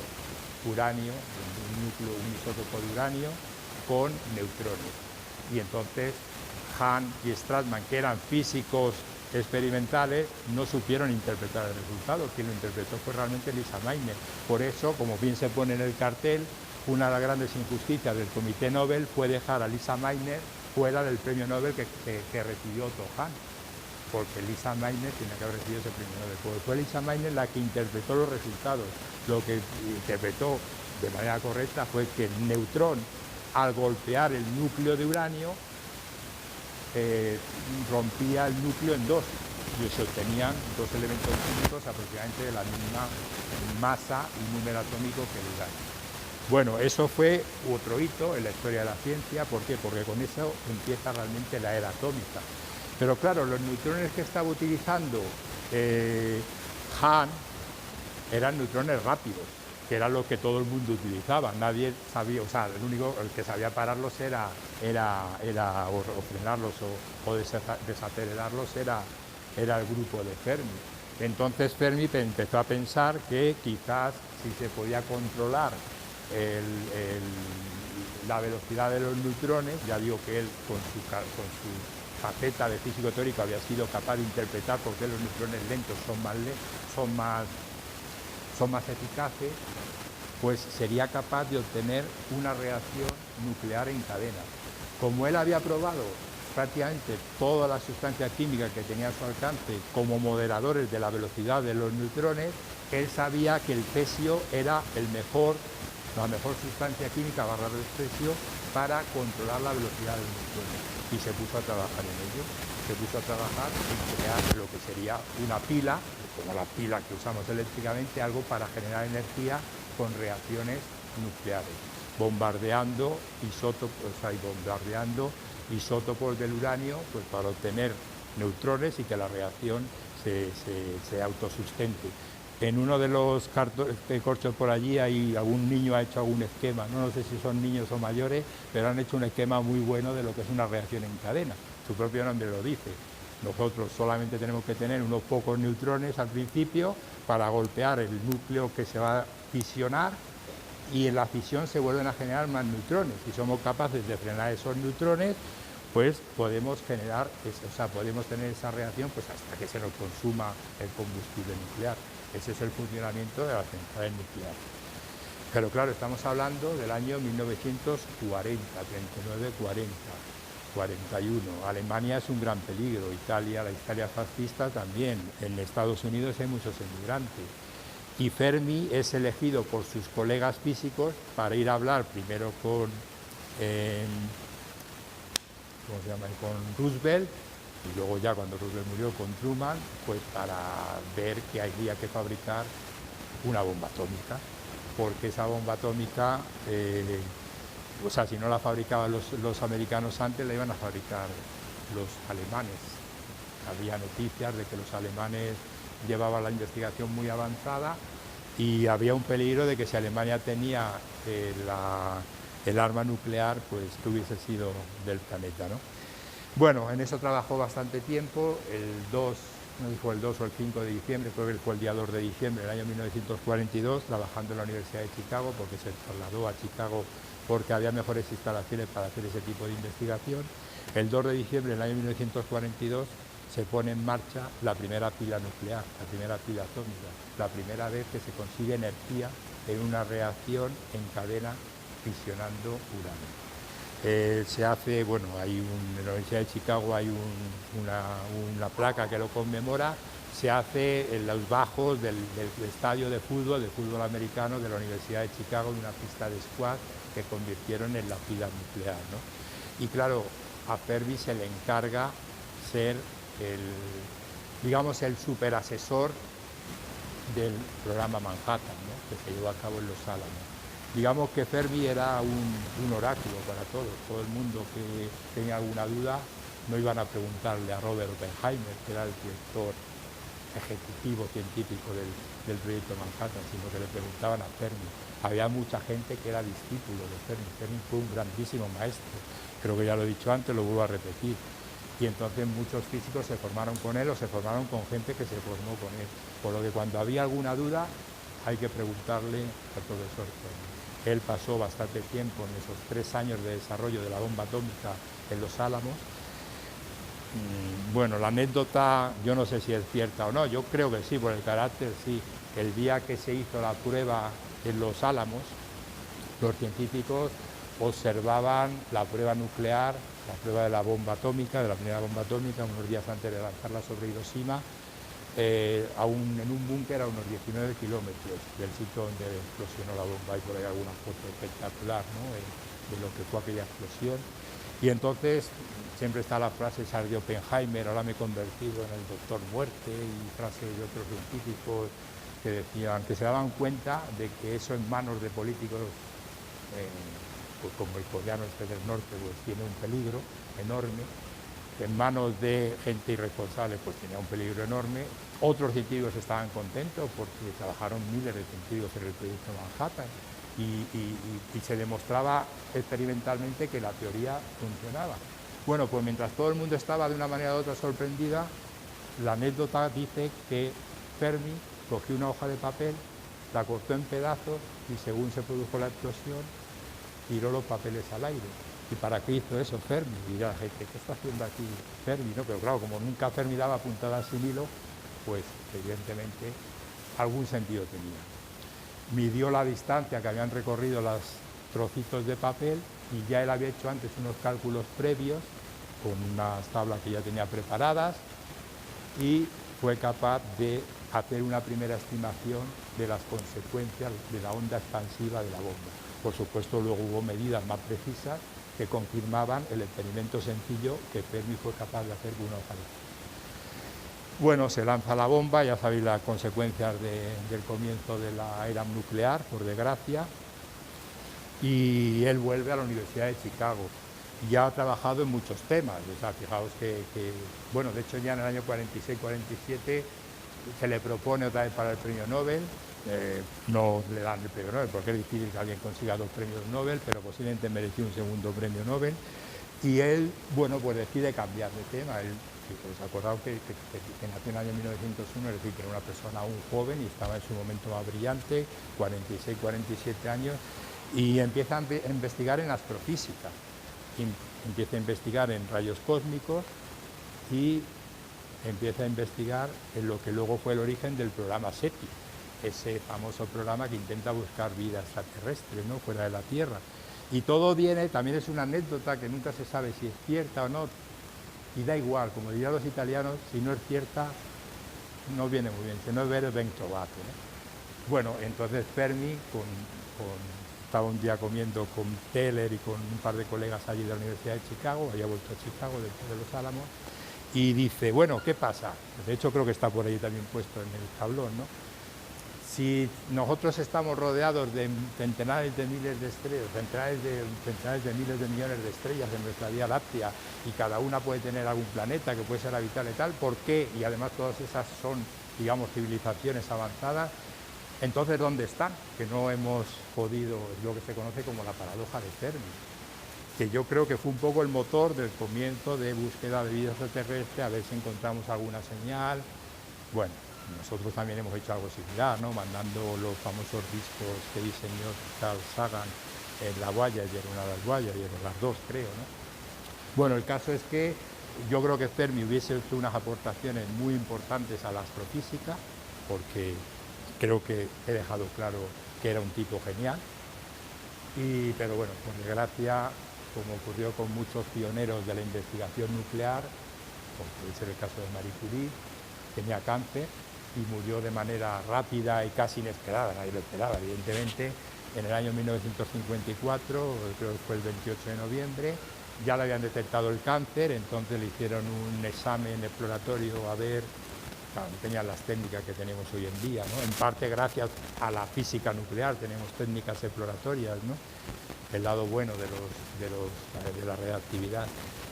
uranio, un isótopo de uranio, con neutrones. Y entonces Hahn y Strassmann, que eran físicos experimentales, no supieron interpretar el resultado. Quien lo interpretó fue realmente Lisa Meitner. Por eso, como bien se pone en el cartel, una de las grandes injusticias del Comité Nobel fue dejar a Lisa Meitner fuera del premio Nobel que recibió Otto Hahn, porque Lisa Meitner tiene que haber recibido ese premio Nobel. Pues fue Lisa Meitner la que interpretó los resultados. Lo que interpretó de manera correcta fue que el neutrón, al golpear el núcleo de uranio, rompía el núcleo en dos, y se obtenían dos elementos químicos aproximadamente de la misma masa y número atómico que el uranio. Bueno, eso fue otro hito en la historia de la ciencia. ¿Por qué? Porque con eso empieza realmente la era atómica. Pero claro, los neutrones que estaba utilizando Hahn eran neutrones rápidos, que era lo que todo el mundo utilizaba. Nadie sabía, o sea, el que sabía pararlos era o frenarlos o desacelerarlos era el grupo de Fermi. Entonces Fermi empezó a pensar que quizás si se podía controlar la velocidad de los neutrones, ya digo que él con su faceta de físico teórico había sido capaz de interpretar por qué los neutrones lentos son más eficaces, pues sería capaz de obtener una reacción nuclear en cadena. Como él había probado prácticamente todas las sustancias químicas que tenía a su alcance como moderadores de la velocidad de los neutrones, él sabía que el cesio era la mejor sustancia química / cesio para controlar la velocidad del neutrón. Y se puso a trabajar en ello, se puso a trabajar en crear lo que sería una pila, como la pila que usamos eléctricamente, algo para generar energía con reacciones nucleares, bombardeando isótopos del uranio, pues para obtener neutrones y que la reacción se autosustente. En uno de los corchos por allí algún niño ha hecho algún esquema, no sé si son niños o mayores, pero han hecho un esquema muy bueno de lo que es una reacción en cadena. Su propio nombre lo dice. Nosotros solamente tenemos que tener unos pocos neutrones al principio para golpear el núcleo que se va a fisionar, y en la fisión se vuelven a generar más neutrones. Si somos capaces de frenar esos neutrones, pues podemos podemos tener esa reacción pues hasta que se nos consuma el combustible nuclear. Ese es el funcionamiento de las centrales nucleares. Pero claro, estamos hablando del año 1940, 39, 40, 41. Alemania es un gran peligro, la Italia fascista también. En Estados Unidos hay muchos emigrantes. Y Fermi es elegido por sus colegas físicos para ir a hablar primero con Roosevelt, y luego ya cuando Roosevelt murió con Truman, pues para ver que había que fabricar una bomba atómica, porque esa bomba atómica, si no la fabricaban los americanos antes, la iban a fabricar los alemanes. Había noticias de que los alemanes llevaban la investigación muy avanzada y había un peligro de que si Alemania tenía el arma nuclear, pues que hubiese sido del planeta, ¿no? Bueno, en eso trabajó bastante tiempo. No dijo el 2 o el 5 de diciembre, creo que fue el día 2 de diciembre del año 1942, trabajando en la Universidad de Chicago, porque se trasladó a Chicago porque había mejores instalaciones para hacer ese tipo de investigación. El 2 de diciembre del año 1942 se pone en marcha la primera pila nuclear, la primera pila atómica, la primera vez que se consigue energía en una reacción en cadena fisionando uranio. Se hace, en la Universidad de Chicago hay una placa que lo conmemora, se hace en los bajos del estadio de fútbol americano de la Universidad de Chicago, de una pista de squash que convirtieron en la pila nuclear, ¿no? Y claro, a Fermi se le encarga ser el superasesor del programa Manhattan, ¿no?, que se llevó a cabo en Los Álamos. Digamos que Fermi era un oráculo para todos. Todo el mundo que tenía alguna duda no iban a preguntarle a Robert Oppenheimer, que era el director ejecutivo científico del proyecto Manhattan, sino que le preguntaban a Fermi. Había mucha gente que era discípulo de Fermi. Fermi fue un grandísimo maestro. Creo que ya lo he dicho antes, lo vuelvo a repetir. Y entonces muchos físicos se formaron con él o se formaron con gente que se formó con él. Por lo que cuando había alguna duda hay que preguntarle al profesor Fermi. Él pasó bastante tiempo en esos 3 años de desarrollo de la bomba atómica en Los Álamos. Bueno, la anécdota yo no sé si es cierta o no, yo creo que sí, por el carácter sí. El día que se hizo la prueba en Los Álamos, los científicos observaban la prueba nuclear la prueba de la bomba atómica, de la primera bomba atómica, unos días antes de lanzarla sobre Hiroshima, en un búnker a unos 19 kilómetros del sitio donde explosionó la bomba. Hay por ahí alguna foto espectacular, ¿no?, de lo que fue aquella explosión. Y entonces siempre está la frase esa de Oppenheimer: ahora me he convertido en el doctor muerte, y frases de otros científicos que decían que se daban cuenta de que eso en manos de políticos pues como el coreano este del norte, pues tiene un peligro enorme, que en manos de gente irresponsable pues tenía un peligro enorme. Otros científicos estaban contentos porque trabajaron miles de científicos en el proyecto Manhattan y se demostraba experimentalmente que la teoría funcionaba. Bueno, pues mientras todo el mundo estaba de una manera u otra sorprendida, la anécdota dice que Fermi cogió una hoja de papel, la cortó en pedazos y según se produjo la explosión, tiró los papeles al aire. ¿Y para qué hizo eso Fermi? Y dirá la gente, ¿qué está haciendo aquí Fermi? ¿No? Pero claro, como nunca Fermi daba puntadas sin hilo, pues evidentemente algún sentido tenía. Midió la distancia que habían recorrido los trocitos de papel y ya él había hecho antes unos cálculos previos con unas tablas que ya tenía preparadas y fue capaz de hacer una primera estimación de las consecuencias de la onda expansiva de la bomba. Por supuesto, luego hubo medidas más precisas que confirmaban el experimento sencillo que Fermi fue capaz de hacer con una hoja de papel. Bueno, se lanza la bomba, ya sabéis las consecuencias del comienzo de la era nuclear, por desgracia, y él vuelve a la Universidad de Chicago. Ya ha trabajado en muchos temas, o sea, fijaos bueno, de hecho ya en el año 46-47 se le propone otra vez para el premio Nobel, no le dan el premio Nobel porque es difícil que alguien consiga 2 premios Nobel, pero posiblemente mereció un segundo premio Nobel, y él, bueno, pues decide cambiar de tema. Él, os acordaos que nació en el año 1901, es decir, que era una persona aún joven y estaba en su momento más brillante, 46-47 años, y empieza a investigar en astrofísica, empieza a investigar en rayos cósmicos y empieza a investigar en lo que luego fue el origen del programa SETI, ese famoso programa que intenta buscar vida extraterrestre, ¿no?, fuera de la Tierra. Y todo viene, también es una anécdota que nunca se sabe si es cierta o no, y da igual, como dirían los italianos, si no es cierta, no viene muy bien, se no es vero ben trovato, ¿no? Bueno, entonces Fermi, estaba un día comiendo con Teller y con un par de colegas allí de la Universidad de Chicago, había vuelto a Chicago, después de los Álamos, y dice, bueno, ¿qué pasa? De hecho, creo que está por ahí también puesto en el tablón, ¿no? Si nosotros estamos rodeados de centenares de miles de estrellas, centenares de miles de millones de estrellas en nuestra Vía Láctea, y cada una puede tener algún planeta que puede ser habitable y tal, ¿por qué? Y además todas esas son, digamos, civilizaciones avanzadas. Entonces, ¿dónde están? Que no hemos podido, es lo que se conoce como la paradoja de Fermi, que yo creo que fue un poco el motor del comienzo de búsqueda de vida extraterrestre, a ver si encontramos alguna señal. Bueno, nosotros también hemos hecho algo similar, ¿no?, mandando los famosos discos que diseñó Carl Sagan, la Voyager y una de las Voyager, las dos creo, ¿no? Bueno, el caso es que yo creo que Fermi hubiese hecho unas aportaciones muy importantes a la astrofísica, porque creo que he dejado claro que era un tipo genial, pero bueno, por desgracia, como ocurrió con muchos pioneros de la investigación nuclear, como puede ser el caso de Marie Curie, tenía cáncer y murió de manera rápida y casi inesperada, nadie lo esperaba, evidentemente, en el año 1954, creo que fue el 28 de noviembre, ya le habían detectado el cáncer, entonces le hicieron un examen exploratorio a ver, claro, no tenían las técnicas que tenemos hoy en día, ¿no? En parte gracias a la física nuclear tenemos técnicas exploratorias, ¿no?, el lado bueno de la reactividad.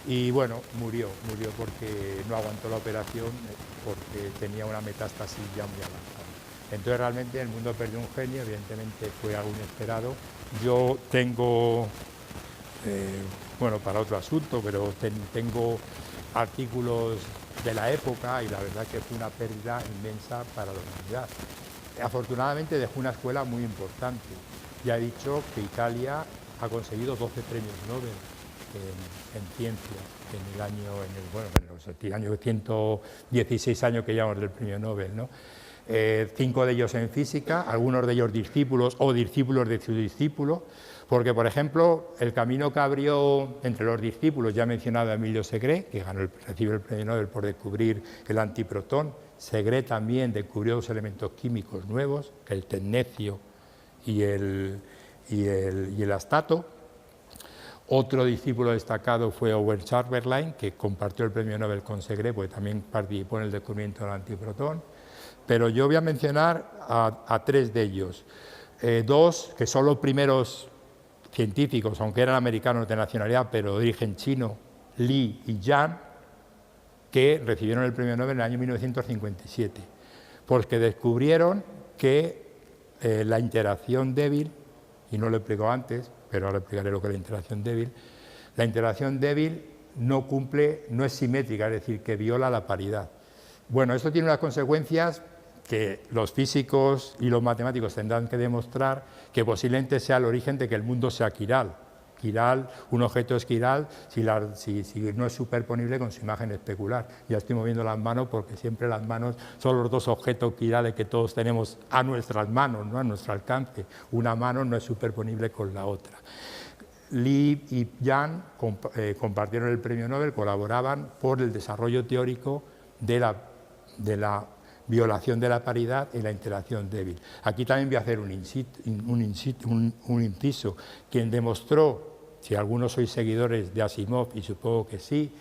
Y bueno, murió porque no aguantó la operación, porque tenía una metástasis ya muy avanzada. Entonces realmente el mundo perdió un genio, evidentemente fue algo inesperado. Yo tengo, bueno, para otro asunto, pero tengo artículos de la época y la verdad que fue una pérdida inmensa para la humanidad. Afortunadamente dejó una escuela muy importante. Ya he dicho que Italia ha conseguido 12 premios Nobel en ciencias en el año 116 años que llevamos del premio Nobel, ¿no? 5 de ellos en física, algunos de ellos discípulos o discípulos de su discípulo, porque, por ejemplo, el camino que abrió entre los discípulos, ya he mencionado a Emilio Segre, que recibe el premio Nobel por descubrir el antiprotón. Segre también descubrió 2 elementos químicos nuevos, el tecnecio y el astato. Otro discípulo destacado fue Owen Chamberlain, que compartió el premio Nobel con Segre, porque también participó en el descubrimiento del antiprotón. Pero yo voy a mencionar a 3 de ellos. 2 que son los primeros científicos, aunque eran americanos de nacionalidad, pero de origen chino, Li y Yan, que recibieron el premio Nobel en el año 1957, porque descubrieron que la interacción débil, y no lo he explicado antes, pero ahora explicaré lo que es la interacción débil no es simétrica, es decir, que viola la paridad. Bueno, esto tiene unas consecuencias que los físicos y los matemáticos tendrán que demostrar, que posiblemente sea el origen de que el mundo sea quiral. Un objeto es quiral si no es superponible con su imagen especular. Ya estoy moviendo las manos porque siempre las manos son los 2 objetos quirales que todos tenemos a nuestras manos, ¿no? A nuestro alcance. Una mano no es superponible con la otra. Li y Yan compartieron el premio Nobel, colaboraban por el desarrollo teórico de la violación de la paridad y la interacción débil. Aquí también voy a hacer un inciso. Quien demostró, si algunos sois seguidores de Asimov, y supongo que sí,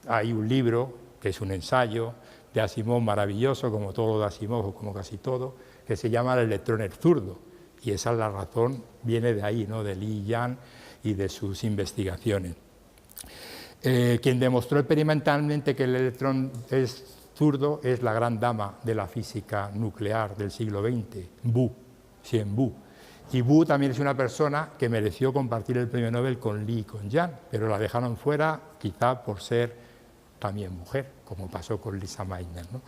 hay un libro, que es un ensayo de Asimov maravilloso, como todo de Asimov, o como casi todo, que se llama El electrón es zurdo, y esa es la razón, viene de ahí, ¿no? De Li y Yan y de sus investigaciones. Quien demostró experimentalmente que el electrón es zurdo es la gran dama de la física nuclear del siglo XX, Xian Bu. Y Bu también es una persona que mereció compartir el premio Nobel con Li y con Yan, pero la dejaron fuera quizá por ser también mujer, como pasó con Lisa Meitner, ¿no?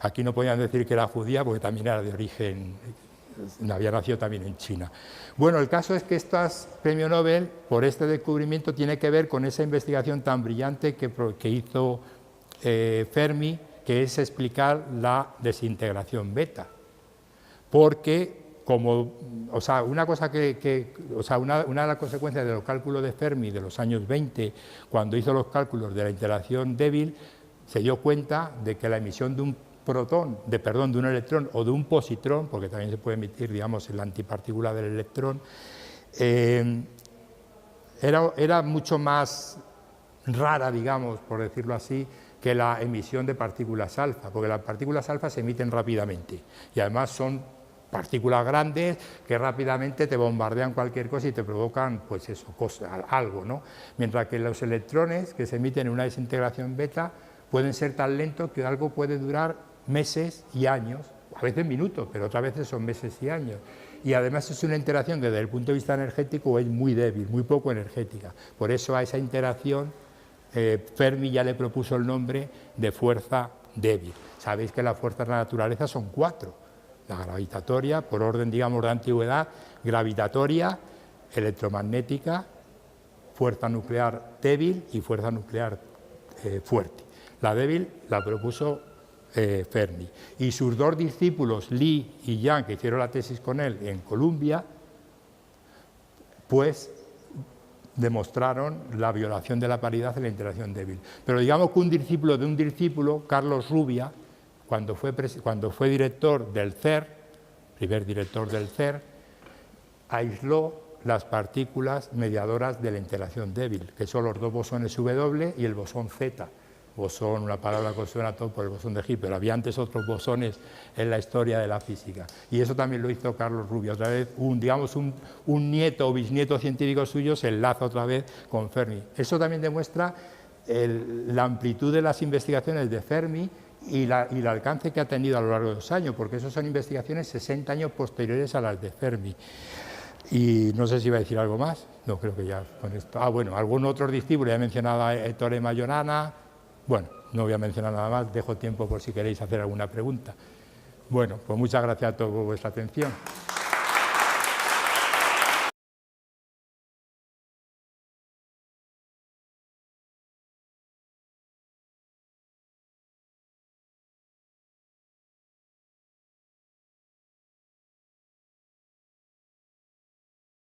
Aquí no podían decir que era judía porque también era de origen, había nacido también en China. Bueno, el caso es que estos premios Nobel por este descubrimiento tiene que ver con esa investigación tan brillante que hizo Fermi, que es explicar la desintegración beta. Porque, una de las consecuencias de los cálculos de Fermi de los años 20, cuando hizo los cálculos de la interacción débil, se dio cuenta de que la emisión de un de un electrón o de un positrón, porque también se puede emitir, digamos, la antipartícula del electrón, era mucho más rara, digamos, por decirlo así, que la emisión de partículas alfa, porque las partículas alfa se emiten rápidamente y además son partículas grandes que rápidamente te bombardean cualquier cosa y te provocan, pues eso, algo, ¿no? Mientras que los electrones que se emiten en una desintegración beta pueden ser tan lentos que algo puede durar meses y años, a veces minutos, pero otras veces son meses y años. Y además es una interacción que desde el punto de vista energético es muy débil, muy poco energética. Por eso a esa interacción Fermi ya le propuso el nombre de fuerza débil. Sabéis que las fuerzas de la naturaleza son 4. La gravitatoria, por orden, digamos, de antigüedad, gravitatoria, electromagnética, fuerza nuclear débil y fuerza nuclear fuerte. La débil la propuso Fermi. Y sus 2 discípulos, Li y Yan, que hicieron la tesis con él en Columbia, pues demostraron la violación de la paridad en la interacción débil. Pero digamos que un discípulo de un discípulo, Carlos Rubia, cuando fue director del CERN, primer director del CERN, aisló las partículas mediadoras de la interacción débil, que son los 2 bosones W y el bosón Z. Bosón, una palabra que suena todo por el bosón de Higgs, pero había antes otros bosones en la historia de la física. Y eso también lo hizo Carlos Rubia. Otra vez, un nieto o bisnieto científico suyo se enlaza otra vez con Fermi. Eso también demuestra la amplitud de las investigaciones de Fermi y el alcance que ha tenido a lo largo de los años, porque eso son investigaciones 60 años posteriores a las de Fermi. Y no sé si iba a decir algo más. No, creo que ya con esto. Bueno, algún otro discípulo, ya he mencionado a Ettore Majorana. Bueno, no voy a mencionar nada más, dejo tiempo por si queréis hacer alguna pregunta. Bueno, pues muchas gracias a todos por vuestra atención.